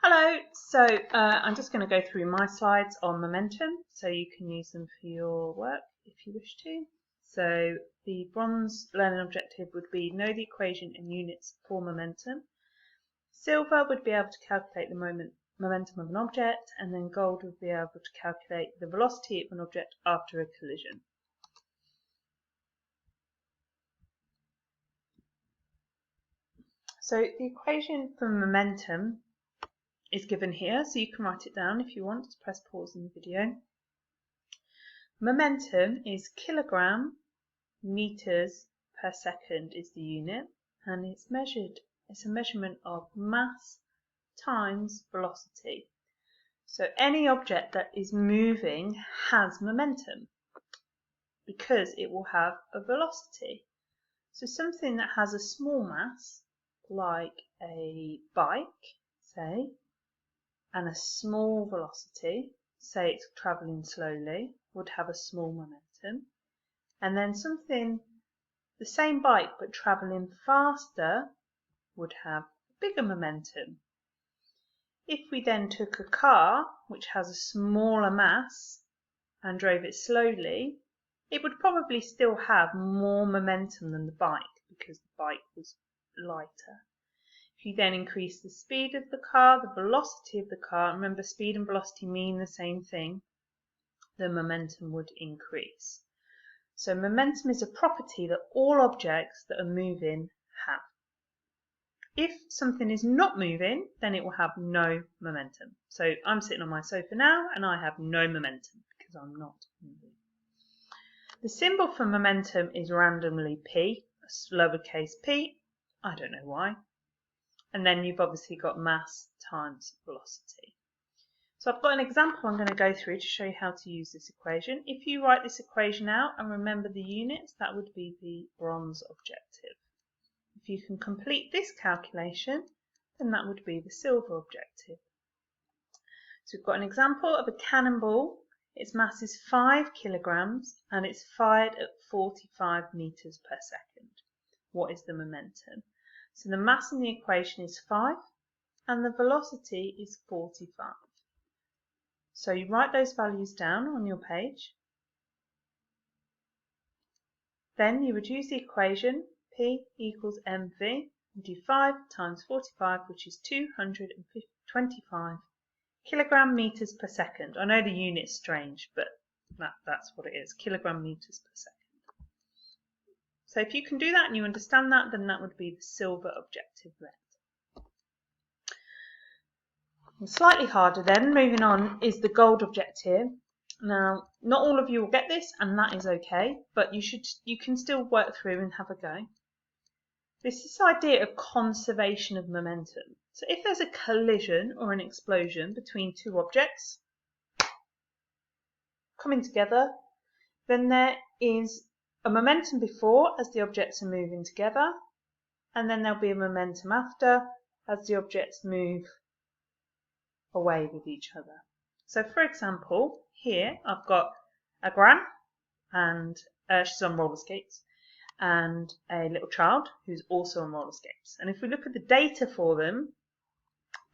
Hello, so I'm just going to go through my slides on momentum so you can use them for your work if you wish to. So the bronze learning objective would be know the equation and units for momentum. Silver would be able to calculate the momentum of an object, and then gold would be able to calculate the velocity of an object after a collision. So the equation for momentum is given here, so you can write it down if you want. Just press pause in the video. Momentum is kilogram meters per second is the unit, and it's a measurement of mass times velocity. So any object that is moving has momentum because it will have a velocity. So something that has a small mass, like a bike, say, and a small velocity, say it's travelling slowly, would have a small momentum. And then something, the same bike but travelling faster, would have bigger momentum. If we then took a car which has a smaller mass and drove it slowly, it would probably still have more momentum than the bike because the bike was lighter. If you then increase the speed of the car, the velocity of the car, remember speed and velocity mean the same thing, the momentum would increase. So momentum is a property that all objects that are moving have. If something is not moving, then it will have no momentum. So I'm sitting on my sofa now and I have no momentum because I'm not moving. The symbol for momentum is randomly p, lowercase p. I don't know why. And then you've obviously got mass times velocity. So I've got an example I'm going to go through to show you how to use this equation. If you write this equation out and remember the units, that would be the bronze objective. If you can complete this calculation, then that would be the silver objective. So we've got an example of a cannonball. Its mass is 5 kilograms and it's fired at 45 meters per second. What is the momentum? So the mass in the equation is 5 and the velocity is 45. So you write those values down on your page. Then you would use the equation P equals mv and do 5 times 45, which is 225 kilogram meters per second. I know the unit's strange, but that's what it is, kilogram meters per second. So if you can do that and you understand that, then that would be the silver objective then. And slightly harder then, moving on, is the gold objective. Now, not all of you will get this, and that is okay, but you can still work through and have a go. This idea of conservation of momentum. So if there's a collision or an explosion between two objects coming together, then there is a momentum before as the objects are moving together, and then there'll be a momentum after as the objects move away with each other. So for example, here I've got a gran, and she's on roller skates, and a little child who's also on roller skates. And if we look at the data for them,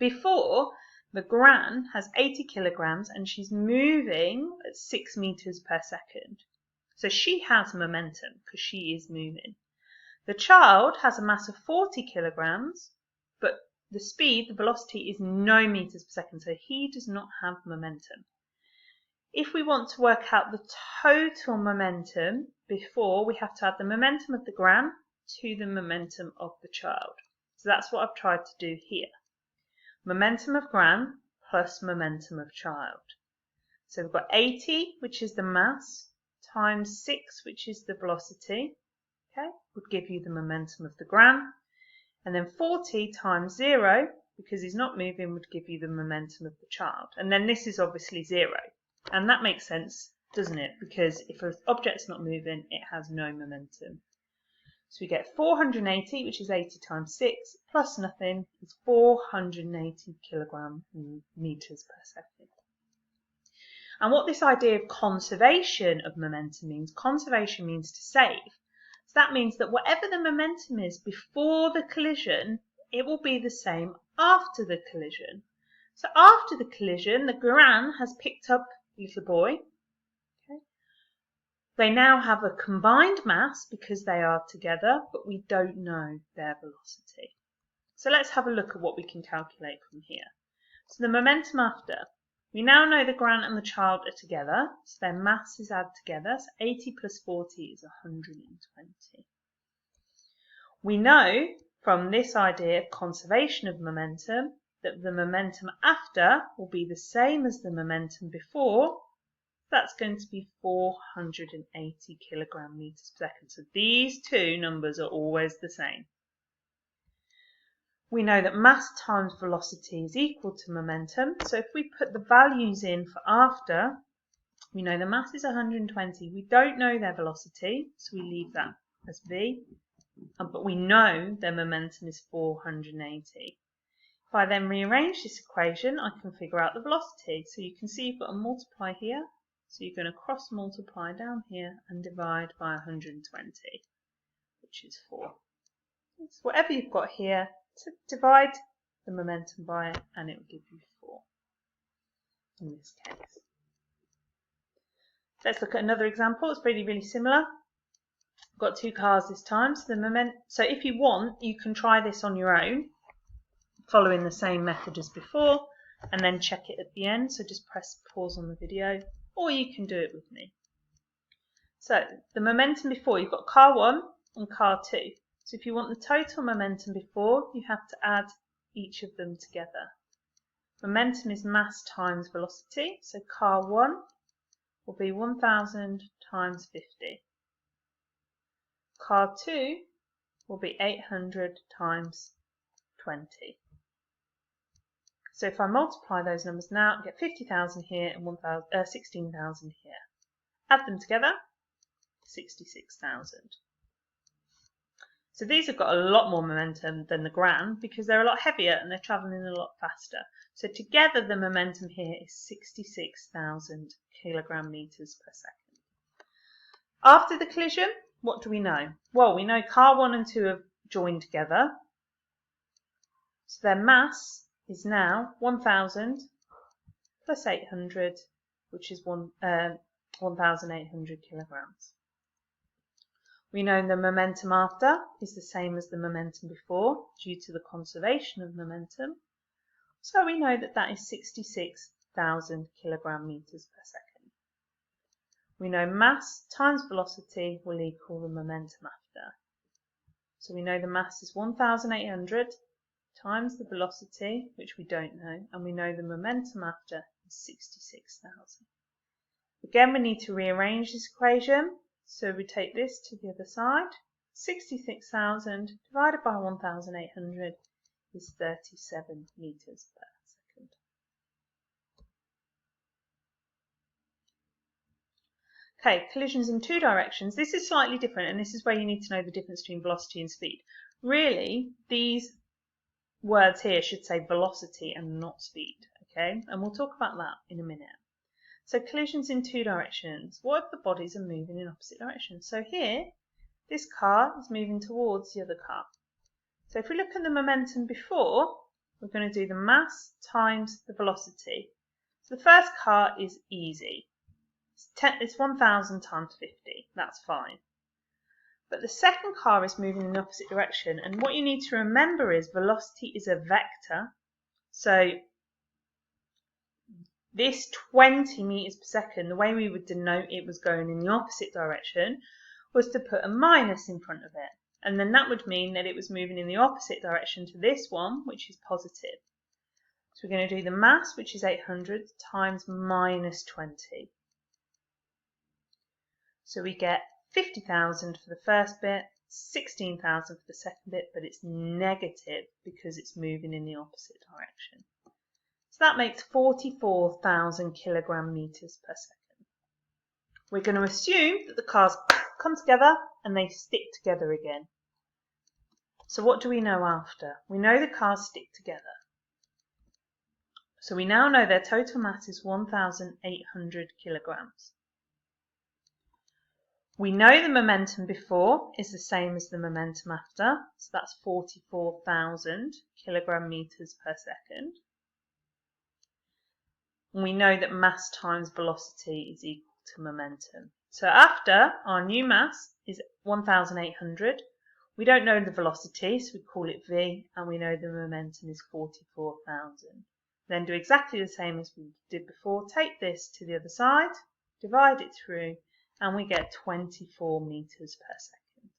before, the gran has 80 kilograms and she's moving at 6 meters per second. So she has momentum because she is moving. The child has a mass of 40 kilograms, but the speed, the velocity, is no meters per second, so he does not have momentum. If we want to work out the total momentum before, we have to add the momentum of the gran to the momentum of the child. So that's what I've tried to do here. Momentum of gran plus momentum of child. So we've got 80, which is the mass, times 6, which is the velocity, okay, would give you the momentum of the gran. And then 40 times 0, because he's not moving, would give you the momentum of the child. And then this is obviously 0. And that makes sense, doesn't it? Because if an object's not moving, it has no momentum. So we get 480, which is 80 times 6, plus nothing is 480 kilogram meters per second. And what this idea of conservation of momentum means, conservation means to save. So that means that whatever the momentum is before the collision, it will be the same after the collision. So after the collision, the Gran has picked up the little boy. Okay. They now have a combined mass because they are together, but we don't know their velocity. So let's have a look at what we can calculate from here. So the momentum after. We now know the Gran and the child are together, so their masses add together. So 80 plus 40 is 120. We know from this idea of conservation of momentum that the momentum after will be the same as the momentum before. That's going to be 480 kilogram meters per second. So these two numbers are always the same. We know that mass times velocity is equal to momentum. So if we put the values in for after, we know the mass is 120. We don't know their velocity, so we leave that as v. But we know their momentum is 480. If I then rearrange this equation, I can figure out the velocity. So you can see you've got a multiply here. So you're going to cross multiply down here and divide by 120, which is 4. So whatever you've got here, to divide the momentum by it, and it will give you 4 in this case. Let's look at another example. It's really similar. I've got two cars this time. So if you want, you can try this on your own, following the same method as before, and then check it at the end. So just press pause on the video, or you can do it with me. So the momentum before, you've got car 1 and car 2. So if you want the total momentum before, you have to add each of them together. Momentum is mass times velocity. So car 1 will be 1000 times 50. Car 2 will be 800 times 20. So if I multiply those numbers now, I get 50,000 here and 16,000 here. Add them together, 66,000. So these have got a lot more momentum than the Gran because they're a lot heavier and they're travelling a lot faster. So together the momentum here is 66,000 kilogram meters per second. After the collision, what do we know? Well, we know car 1 and 2 have joined together. So their mass is now 1000 plus 800, which is 1,800 kilograms. We know the momentum after is the same as the momentum before due to the conservation of momentum. So we know that that is 66,000 kilogram meters per second. We know mass times velocity will equal the momentum after. So we know the mass is 1,800 times the velocity, which we don't know, and we know the momentum after is 66,000. Again, we need to rearrange this equation. So we take this to the other side. 66,000 divided by 1,800 is 37 meters per second. Okay, collisions in two directions. This is slightly different, and this is where you need to know the difference between velocity and speed. Really, these words here should say velocity and not speed, okay? And we'll talk about that in a minute. So collisions in two directions. What if the bodies are moving in opposite directions? So here, this car is moving towards the other car. So if we look at the momentum before, we're going to do the mass times the velocity. So the first car is easy. It's 1,000 times 50. That's fine. But the second car is moving in the opposite direction. And what you need to remember is velocity is a vector. So this 20 meters per second, the way we would denote it was going in the opposite direction was to put a minus in front of it. And then that would mean that it was moving in the opposite direction to this one, which is positive. So we're going to do the mass, which is 800, times minus 20. So we get 50,000 for the first bit, 16,000 for the second bit, but it's negative because it's moving in the opposite direction. So that makes 44,000 kilogram meters per second. We're going to assume that the cars come together and they stick together again. So what do we know after? We know the cars stick together. So we now know their total mass is 1,800 kilograms. We know the momentum before is the same as the momentum after, so that's 44,000 kilogram meters per second. and we know that mass times velocity is equal to momentum. So after our new mass is 1,800, we don't know the velocity, so we call it v, and we know the momentum is 44,000. Then do exactly the same as we did before. Take this to the other side, divide it through, and we get 24 meters per second.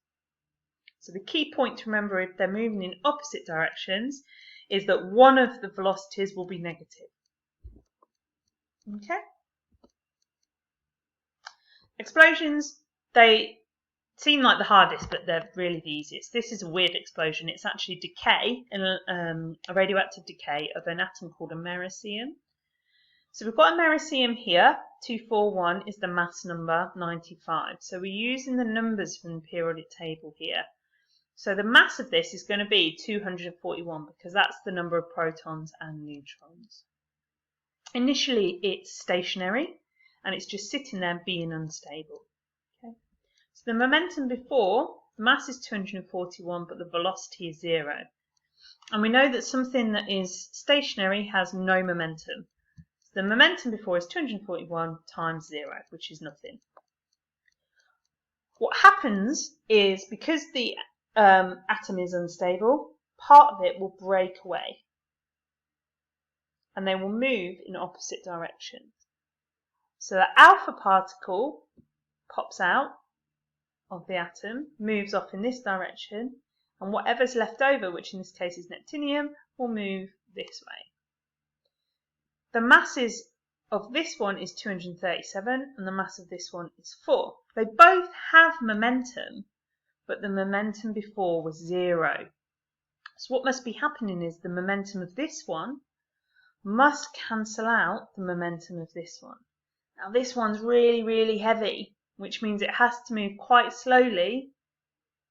So the key point to remember if they're moving in opposite directions is that one of the velocities will be negative. Okay? Explosions, they seem like the hardest, but they're really the easiest. This is a weird explosion. It's actually decay, a radioactive decay of an atom called americium. So we've got americium here. 241 is the mass number 95. So we're using the numbers from the periodic table here. So the mass of this is going to be 241 because that's the number of protons and neutrons. Initially it's stationary and it's just sitting there being unstable. Okay. So the momentum before, the mass is 241 but the velocity is 0. And we know that something that is stationary has no momentum. So the momentum before is 241 times 0, which is nothing. What happens is because the atom is unstable, part of it will break away and they will move in opposite directions. So the alpha particle pops out of the atom, moves off in this direction, and whatever's left over, which in this case is neptunium, will move this way. The masses of this one is 237 and the mass of this one is 4. They both have momentum, but the momentum before was 0. So what must be happening is the momentum of this one must cancel out the momentum of this one. Now this one's really, really heavy, which means it has to move quite slowly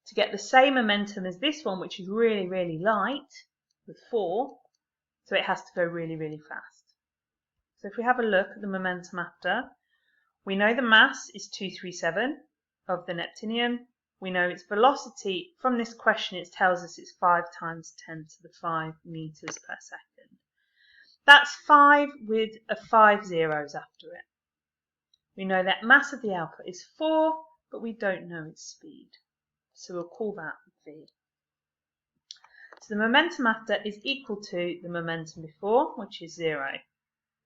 to get the same momentum as this one, which is really, really light, with 4. So it has to go really, really fast. So if we have a look at the momentum after, we know the mass is 237 of the neptunium. We know its velocity, from this question it tells us it's 5 times 10 to the 5 meters per second. That's 5 with a 5 zeros after it. We know that mass of the alpha is 4, but we don't know its speed. So we'll call that v. So the momentum after is equal to the momentum before, which is 0.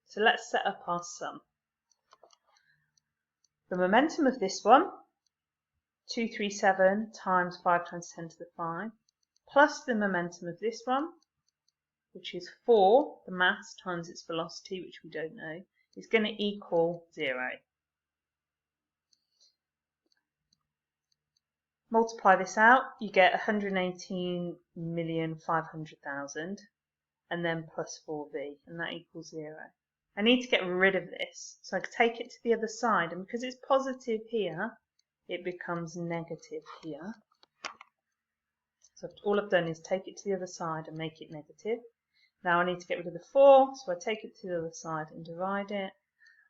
So let's set up our sum. The momentum of this one, 237 times 5 times 10 to the 5, plus the momentum of this one, which is 4, the mass times its velocity, which we don't know, is going to equal 0. Multiply this out, you get 118,500,000 and then plus 4v, and that equals 0. I need to get rid of this, so I can take it to the other side, and because it's positive here, it becomes negative here. So all I've done is take it to the other side and make it negative. Now I need to get rid of the 4, so I take it to the other side and divide it,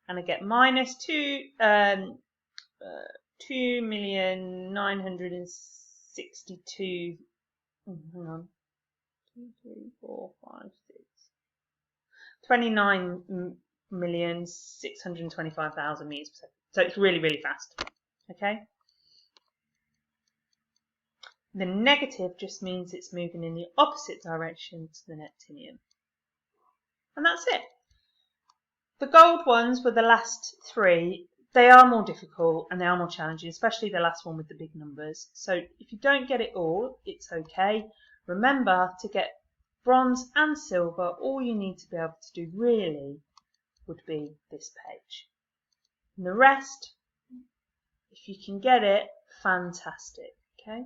and I get minus 2,962,000. Hang on. 2, 3, 4, 5, 6. 29,625,000 meters per second. So it's really, really fast. Okay. The negative just means it's moving in the opposite direction to the neptunium. And that's it. The gold ones were the last 3. They are more difficult and they are more challenging, especially the last one with the big numbers. So if you don't get it all, it's okay. Remember, to get bronze and silver, all you need to be able to do really would be this page. And the rest, if you can get it, fantastic. Okay.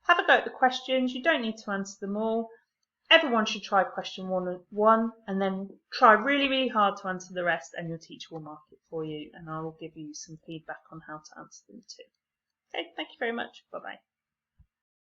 Have a go at the questions. You don't need to answer them all. Everyone should try question 1 and then try really, really hard to answer the rest, and your teacher will mark it for you, and I will give you some feedback on how to answer them too. Okay, thank you very much. Bye-bye.